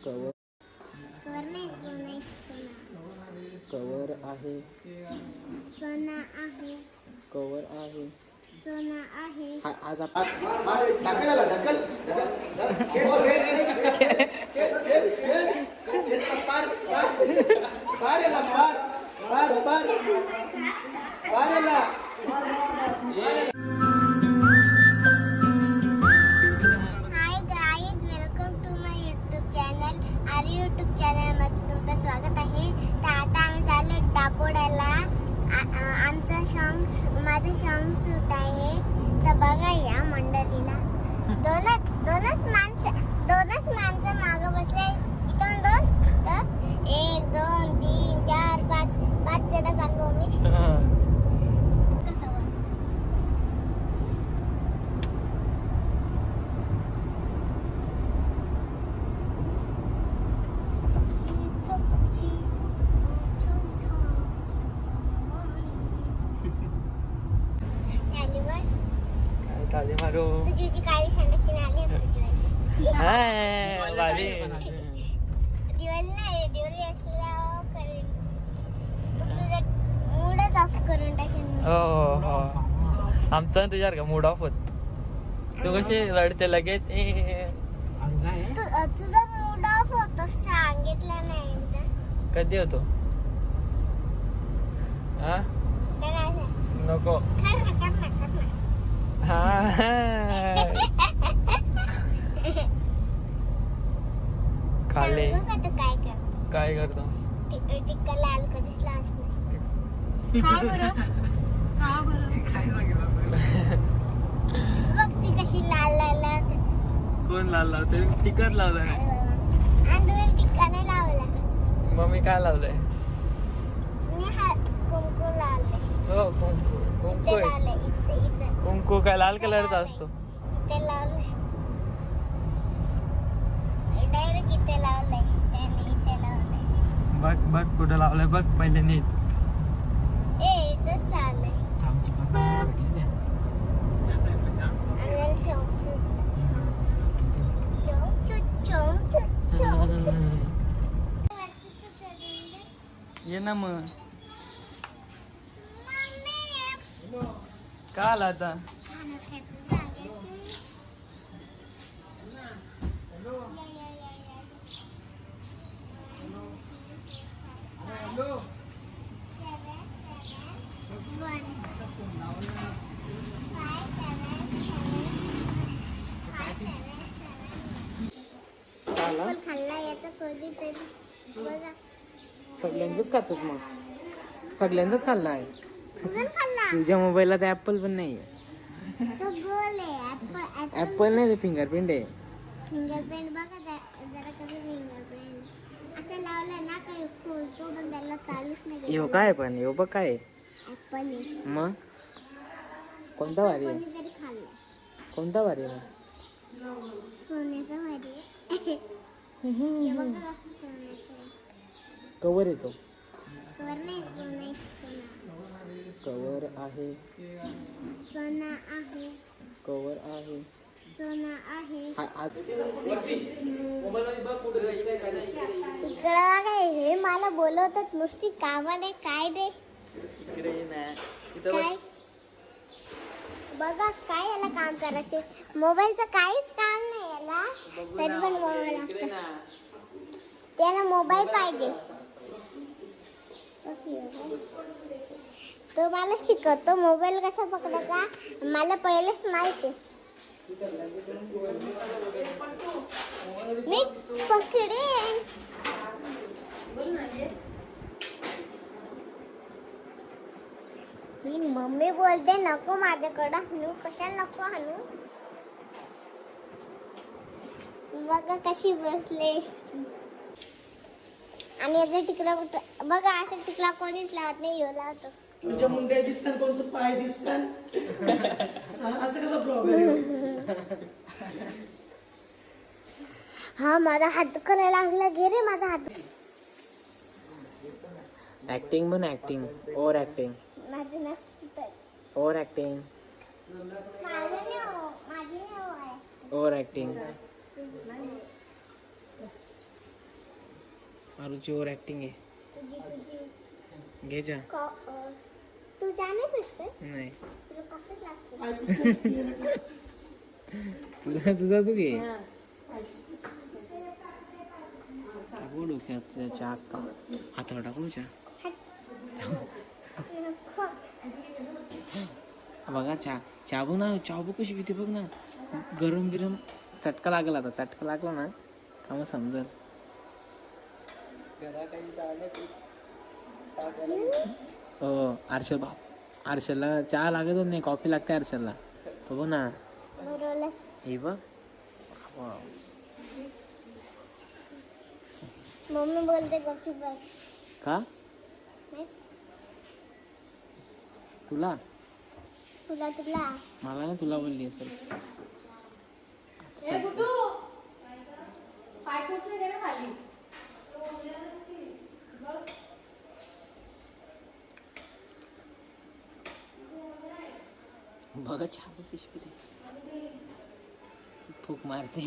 Cover cover नाही सोना cover आहे सोना आहे कवर आहे सोना आहे आज आपण स्वागत आहे. तर आता आम्ही चाललो दापोड्याला. आमचं माझं सॉन्ग शूट आहे. तर बघा या मंडळीला दोनच माणसं मागं बसले. इथून दोन तर 1 2 3 4 5 जण चाललो मी. ताली मारो तुझी काळी सांडाची नाली वाली दिवाळी नाही दिवाळी असल्यावर करेन तुझा मूडच ऑफ करून टाकेन. हो आमचा तुझ्यावर का मूड ऑफ होत. तू कशी रडते लगेच तुझा मूड ऑफ होतो सांगितलं नाही कधी होतो हा नको खाले काय करतो टिक्का लाल कधीच लाच नाही. बघ ती कशी लाल कोण लाल लावते टिकत लावलाय आणि तुम्ही टिक्का नाही लावला. मग मी काय लावलंय मी कुंकू लावले. हो कुंकू कुंकू आहे. लावले इथे कुंकू काय लाल कलरचा असतो. इथे लावले डायरेक्ट इथे लावले त्याने इथे लावले. बघ बघ कुठं लावलंय बघ पहिले नीट इथेच लावले. ये ना मग का आला आता खाल्ला याचा कधीतरी बघा सगळ्यांचंच खातात मग सगळ्यांचंच खाल्ला आहे. तुझ्या मोबाईलला तर ऍपल पण नाही तो गोल आहे. ऍपल नाही ते फिंगरप्रिंट आहे. फिंगरप्रिंट बघा जरा कसं फिंगरप्रिंट असं लावलं ना काही खोलतो पण त्याला चालूच नाही. यो काय पण यो बघ काय ऍपल आहे. मग कोणता भारी आहे कोणीतरी खाल्लं कोणता भारी आहे सोन्याचा भारी आहे. हे बघा कसं सोन्याचं आहे. कवर येतो कवर नाही सोना कवर आहे सोना आहे कवर आहे सोना आहे. इकडं काय हे मला बोलवतात नुसती कामा दे काय दे काय बघा काय याला काम करायचे. मोबाईलचं काहीच काम नाही याला तरी पण मोबाईल त्याला मोबाईल पाहिजे. तो मला शिकवतो मोबाईल कसा पकडायचा मला पहिलेच माहिती आहे. मी पकडेन. ही मम्मी बोलते नको माझ्याकडं हाणू कशाला नको हाणू. बघा कशी बसले आणि याचा टिकला कुठं बघा असं टिकला कोणीच लावत नाही. यो लावतो. तुझ्या मुंड्या दिसतात कोणचं पाय दिसतात असं कसा प्रॉब्लेम. हा माझा हात करायला लागला गे रे माझा हात. ऍक्टिंग पण ऍक्टिंग ओव्हर ऍक्टिंग माझं नसतं ओव्हर ऍक्टिंग ओव्हर ऍक्टिंग आरूची ओव्हर ऍक्टिंग आहे. घे चहा. तू चहा नाही पिसते? नाही तुला कॉफीच लागते. तुला तुझा तू घे. टाकू डोक्यात चहा आता. हातावर टाकू चहा. बघा चहा बघ ना. चहा बघ कशी पिते बघ ना. गरम बिरम चटका लागला. आता चटका लागला ना का मग समजल. हो आरशलला चहा लागतच नाही. कॉफी लागते आरशलला. तो बघ ना. हे बघ. मम्मी बोलते कॉफी बघ. का तुला मला ना तुला बोलली असेल. बघा चहा पिशवी फूक मारते.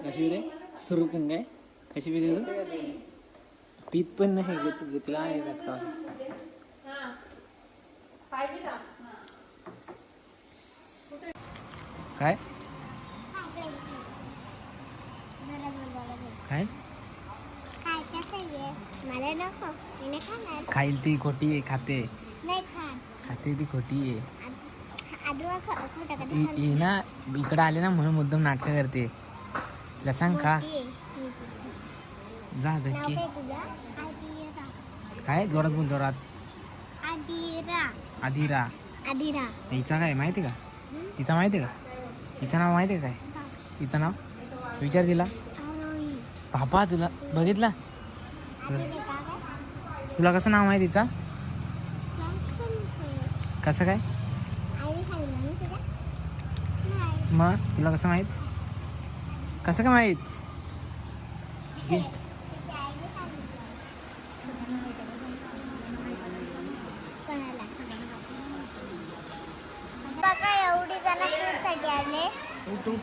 कशी पिते सुरू पण काय कशी पिते तू. पीत पण नाही घेतला आहे का. काय काय मला नको. मी नाही खाणार. खाईल ती खोटी आहे. खाते नाही खात. खाते ती खोटी आहे. खोटं ही ना इकडे आले ना म्हणून मुद्दाम नाटक करते. तिला सांग का जा धक्की. काय जोरात बोल जोरात. आदिरा. हिचा काय माहिती का. हिचा माहिती का. हिचं नाव माहिती आहे काय. हिचं नाव विचार दिला. बाबा तुला बघितला. तुला कसं नाव माहिती तिचा. कसं काय मग तुला कसं माहित. कसं काय माहित. बघा एवढी जण शूटसाठी आले. 1 2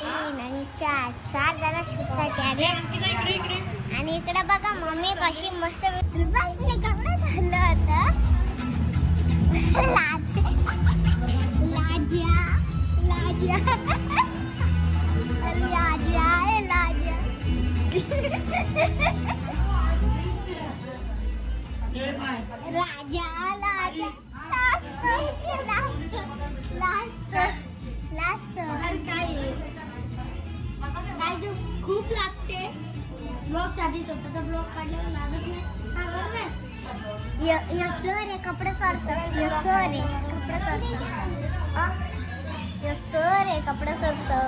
3 आणि 4 जण शूटसाठी आले. आणि इकडे बघा मम्मी कशी मस्त भाषणे कपडे झालं होतं. लाज्या खूप लाजते. ब्लॉग साठी स्वतःचा ब्लॉग काढलेला लाजत नाही. चोर आहे कपडे चोरतो.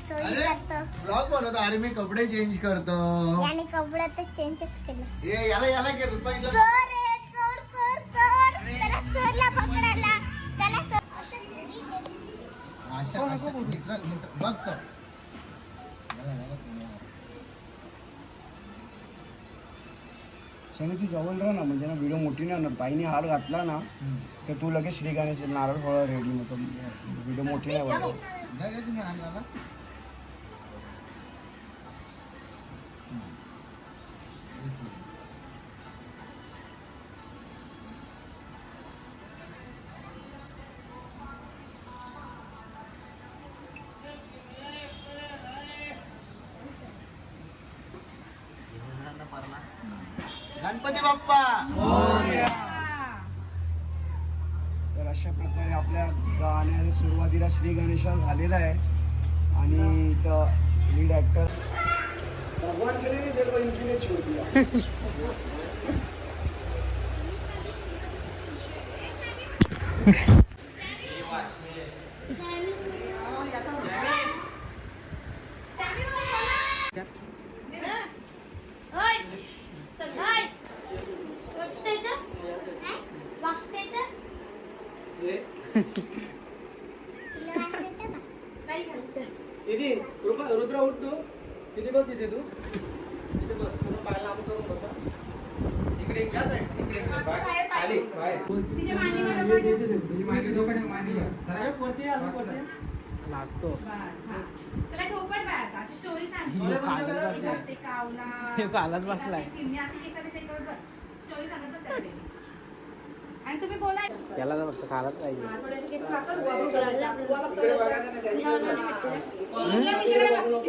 चोरी करतो. ब्लॉग बनवतो. अरे मी कपडे चेंज करतो. याने कपडे तर चेंजच केलं. याला घे रुपये. चोर आहे चोर. त्याला चोरला पकडायला. त्याला अशा बघतो. शनी तू जवळ राहा ना. म्हणजे ना व्हिडिओ मोठी नाही होणार. ताईने हार घातला ना तर तू लगेच श्री गणेश नारळ फळ रेडी होतो. व्हिडिओ मोठी नाही होणार. तुम्ही आणला ना. गणपती बाप्पा. तर अशा प्रकारे आपल्या गाण्याच्या सुरुवातीला श्री गणेश झालेला आहे. आणि इथं लीड ॲक्टर भगवान के लिए तेरे को इनके लिए छोड़ दिया. तुला वाजतं का? दीदी रुद्रा उठ तू किती बस इथे तू इथे बस पूर्ण पायाला आम करून बसा नाचतो कालच बसलाय आणि तुम्ही बोला त्याला तर फक्त खायलाच पाहिजे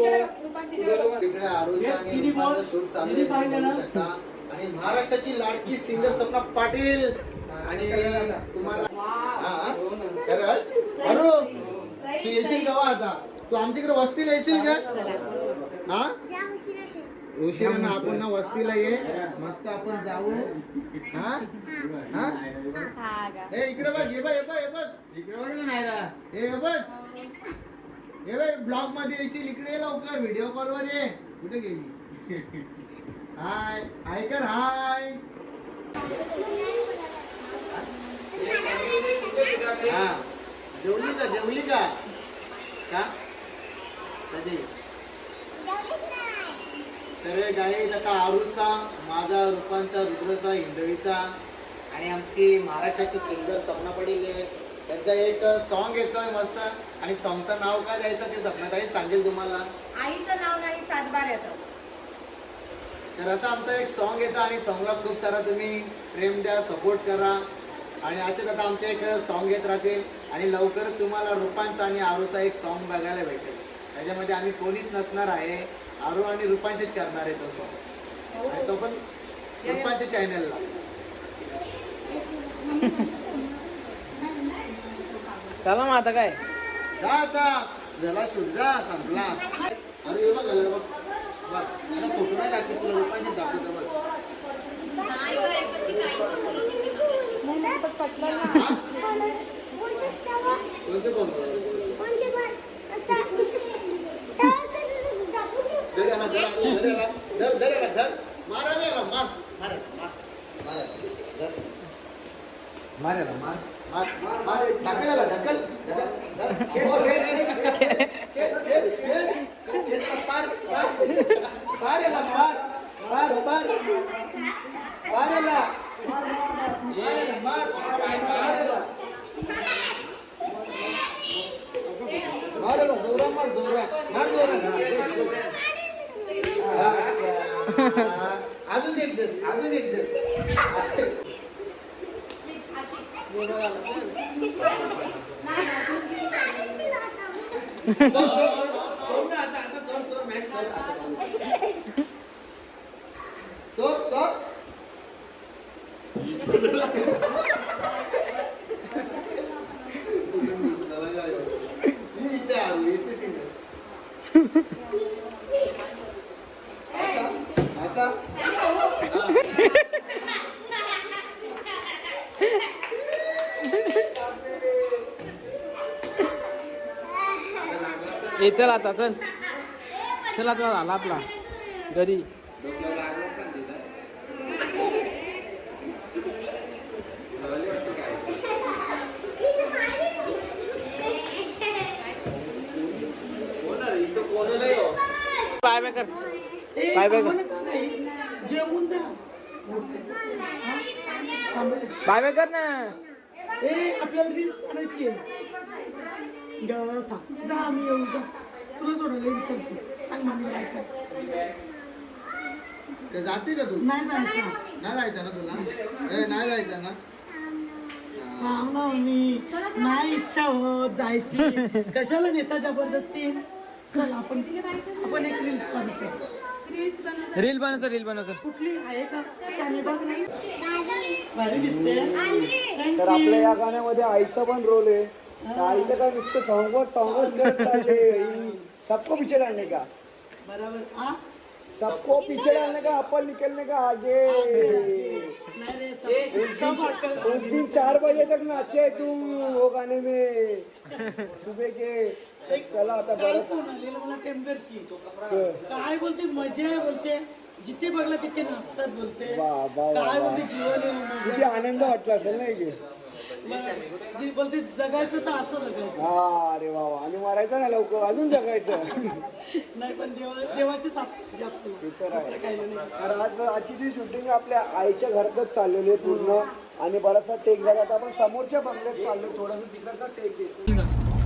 तिकडे आरोग्य आणि रुपांचं शूट चालू आहे, तुम्ही बघू शकता. आणि महाराष्ट्राची लाडकी सिंगर सपना पाटील आणि तुम्हाला हा? खरंच? अरू तू येशील का आता तू आमच्याकडे वस्तीला येशील का हा जाम उशिरा ते. उशिरानं आपण ना वस्तीला ये मस्त आपण जाऊ हा हा हे इकडे बघ हे बघ हे बघ हे बघ इकडे बघ ना नाही रा हे बघ हे बघ ब्लॉग मध्ये येशील इकडे ये लवकर व्हिडिओ कॉल वर ये कुठे गेली हाय हाय कर हाय हा जेवली का का कधी जेवलीच नाही. तर गाईज आता आरूचा माझा रुपांचा रुद्रचा हिंदवीचा आणि आमची महाराष्ट्राची सिंगर सपना पाटील आहे त्यांचा एक सॉन्ग येतोय मस्त आणि सॉन्गचं नाव काय द्यायचं ते सपनाताई सांगेल तुम्हाला आईचं नाव नाही सातबार येतं तर असं आमचं एक सॉन्ग येतं आणि सॉन्गला खूप सारा तुम्ही प्रेम द्या सपोर्ट करा आणि असेच आता आमचे एक सॉन्ग येत राहतील आणि लवकरच तुम्हाला रुपांचा आणि आरूचा एक सॉन्ग बघायला भेटेल त्याच्यामध्ये आम्ही कोणीच नसणार आहे आरू आणि रुपांचेच करणार आहे तो सॉन्ग आणि तो पण रुपांच्या चॅनलला चला मग आता काय जा आता झाला शूट जा संपला अरे हे बघ झालं बघ बघ आता फोटो नाही दाखवत तुला रुपांचे दाखवतो बघ बोलतोस का बा? कोणते फोन कोणते पण? असं. तळाचं तुझं दाखवून ठेव. धर याला धर याला धर मार याला मार मार मार मार धर मार याला मार मार मार मार ढकल याला ढकल पार पार याला पार पार पार पार याला मार जोरा मार जोरा मार जोरा अजून एक दिवस अजून एक दिवस सोड ना आता सोड मॅक्स सोड इथे आलो इथे सिंगर आता ए चल आता चल चल आता झाला आपला घरी बाय बाय कर बाय बाय कर जेवून जा बाय बाय कर ना आपल्याला रील्स काढायची आहे गावाला थांब जा आम्ही येऊ जा तुला सोडायला येईल चलते सांग मम्मी काय ते जाते का तू नाही जायचं नाही जायचं ना तुला नाही जायचं ना थांब ना मम्मी नाही इच्छा होत जायची कशाला नेता जबरदस्ती चल आपण एक रील्स काढतो रील बनवचं कुठली आहे का चालेल बघ ना. भारी दिसते तर आपल्या या गाण्यामध्ये आईचा पण रोल आहे तर आई तर काय नुसतं सॉंगच करत चालले सबको पीछे डालने का बरोबर आ सबको पीछे डालने का अपन निकलने का आगे नाही रे सब अक्कल उस दिन 4 बजे तक नाचे तुम वो गाने में सुबह के चला आता काल बरंच फोन आलेला मला टेम्परशी काय बोलते मजा आहे बोलते जिथे बघला तिथे नाचतात बोलते वा, वा, वा, काय वा. बोलते जीवन आहे, मजा. किती आनंद वाटला असेल ना इथे. जी बोलते जगायचं तर असं जगायचं. हा अरे वा वा. आणि मरायचं ना लवकर अजून जगायचं. नाही पण देवाची साथ पाहिजे आपल्याला. ते तर आहे. दुसरं काही नाही. तर आज आजची जी शूटिंग आपल्या आईच्या घरातच चाललेली आहे पूर्ण आणि बराचसा टेक झाला. आता आपण समोरच्या बंगल्यात चाललो, थोडासा तिकडचा टेक घेतो.